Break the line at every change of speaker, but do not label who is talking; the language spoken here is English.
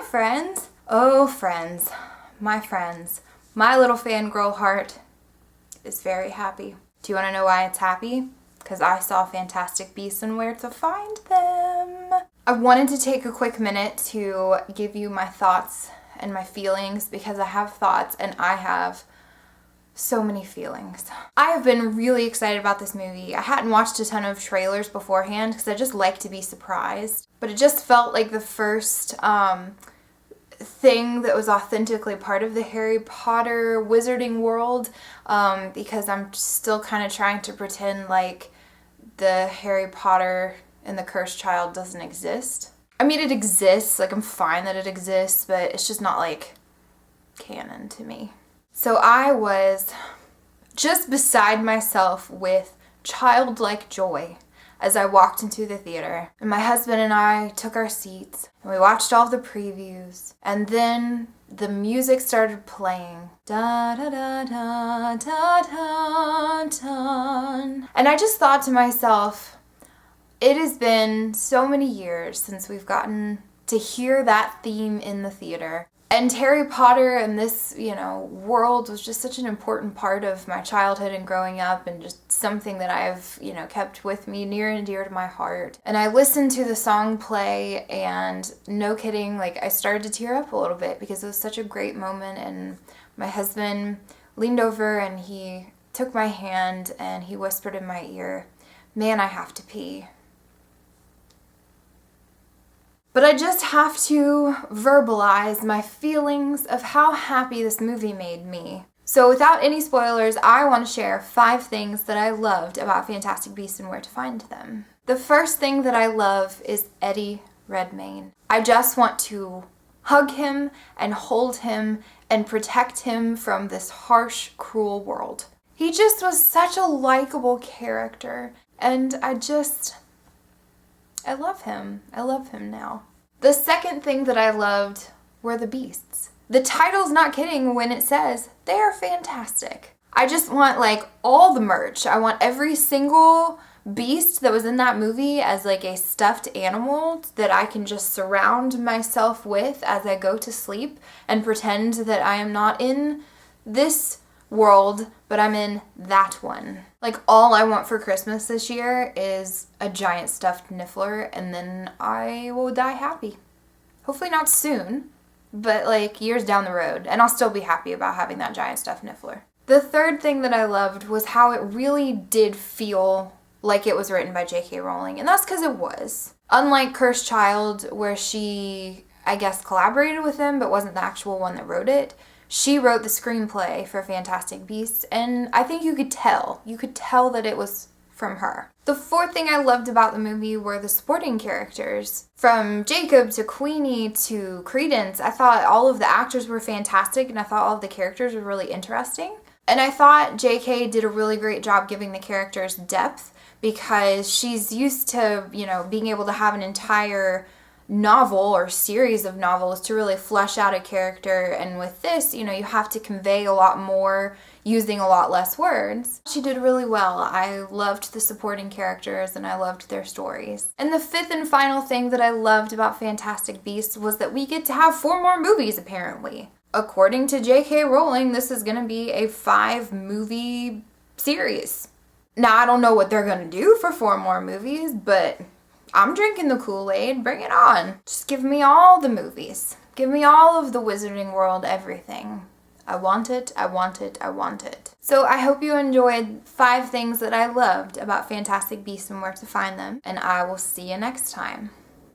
friends. Oh, friends. My friends. My little fangirl heart is very happy. Do you want to know why it's happy? Because I saw Fantastic Beasts and where to find them. I wanted to take a quick minute to give you my thoughts and my feelings because I have thoughts and I have so many feelings. I have been really excited about this movie. I hadn't watched a ton of trailers beforehand because I just like to be surprised. But it just felt like the first thing that was authentically part of the Harry Potter wizarding world, because I'm still kind of trying to pretend like the Harry Potter and the Cursed Child doesn't exist. I mean, it exists, like I'm fine that it exists, but it's just not like canon to me. So I was just beside myself with childlike joy as I walked into the theater. And my husband and I took our seats and we watched all the previews. And then the music started playing. Da da da da da da da. And I just thought to myself, it has been so many years since we've gotten to hear that theme in the theater. And Harry Potter and this, world was just such an important part of my childhood and growing up, and just something that I've, kept with me near and dear to my heart. And I listened to the song play, and no kidding, I started to tear up a little bit because it was such a great moment. And my husband leaned over and he took my hand and he whispered in my ear, "Man, I have to pee." But I just have to verbalize my feelings of how happy this movie made me. So without any spoilers, I want to share 5 things that I loved about Fantastic Beasts and where to find them. The first thing that I love is Eddie Redmayne. I just want to hug him and hold him and protect him from this harsh, cruel world. He just was such a likable character, and I love him. I love him now. The second thing that I loved were the beasts. The title's not kidding when it says they are fantastic. I just want all the merch. I want every single beast that was in that movie as a stuffed animal that I can just surround myself with as I go to sleep and pretend that I am not in this world, but I'm in that one. All I want for Christmas this year is a giant stuffed niffler, and then I will die happy. Hopefully not soon, but years down the road, and I'll still be happy about having that giant stuffed niffler. The third thing that I loved was how it really did feel like it was written by J.K. Rowling, and that's because it was. Unlike Cursed Child, where she, I guess, collaborated with him, but wasn't the actual one that wrote it, she wrote the screenplay for Fantastic Beasts, and I think you could tell that it was from her. The fourth thing I loved about the movie were the supporting characters. From Jacob to Queenie to Credence, I thought all of the actors were fantastic, and I thought all of the characters were really interesting. And I thought JK did a really great job giving the characters depth, because she's used to, being able to have an entire novel or series of novels to really flesh out a character, and with this, you have to convey a lot more using a lot less words. She did really well. I loved the supporting characters and I loved their stories. And the fifth and final thing that I loved about Fantastic Beasts was that we get to have 4 more movies, apparently. According to J.K. Rowling, this is going to be a 5-movie series. Now, I don't know what they're going to do for 4 more movies, but I'm drinking the Kool-Aid. Bring it on. Just give me all the movies. Give me all of the Wizarding World, everything. I want it, I want it, I want it. So I hope you enjoyed 5 things that I loved about Fantastic Beasts and where to find them, and I will see you next time.